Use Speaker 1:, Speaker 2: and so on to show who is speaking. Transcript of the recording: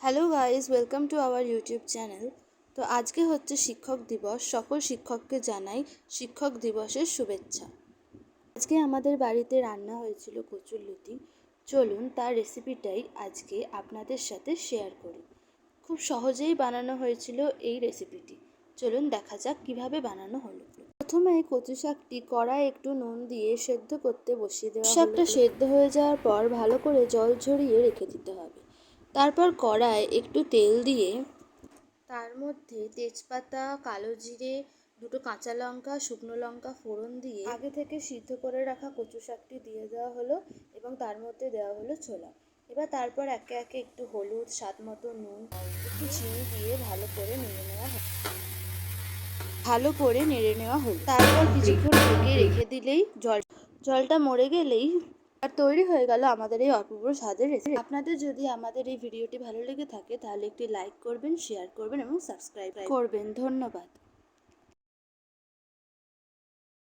Speaker 1: Hello guys, welcome to our YouTube channel. তো আজকে হচ্ছে শিক্ষক দিবস। সকল শিক্ষককে জানাই শিক্ষক দিবসের শুভেচ্ছা। আজকে আমাদের বাড়িতে রান্না হয়েছিল কচুরলতি। চলুন তার রেসিপিটাই আজকে আপনাদের সাথে শেয়ার করি। খুব সহজেই বানানো হয়েছিল এই রেসিপিটি। চলুন দেখা যাক কিভাবে বানানো হলো। প্রথমে কচু শাকটি কড়ায় একটু নুন দিয়ে সেদ্ধ করতে বসিয়ে দেওয়া হলো। শাকটা সেদ্ধ হয়ে যাওয়ার পর ভালো করে জল ঝরিয়ে রেখে দিতে হবে। তারপর কড়ায় একটু তেল দিয়ে তার মধ্যে তেজপাতা, কালো জিরে, দুটো কাঁচা লঙ্কা, শুকনো লঙ্কা ফোড়ন দিয়ে আগে থেকে সিদ্ধ করে রাখা কচু শাকটি দিয়ে দেওয়া হলো এবং তার মধ্যে দেওয়া হলো ছোলা। এবার তারপর একে একে একটু হলুদ, স্বাদ মতো নুন, একটু চিনি দিয়ে ভালো করে নেড়ে নেওয়া হলো। তারপর কিছুক্ষণ ঢেকে রেখে দিলেই জলটা মরে গেলেই আর তৈরি হয়ে গেল আমাদের এই অপূর্ব স্বাদের রেসিপি। আপনাদের যদি আমাদের এই ভিডিওটি ভালো লেগে থাকে তাহলে একটি লাইক করবেন, শেয়ার করবেন এবং সাবস্ক্রাইব করবেন। ধন্যবাদ।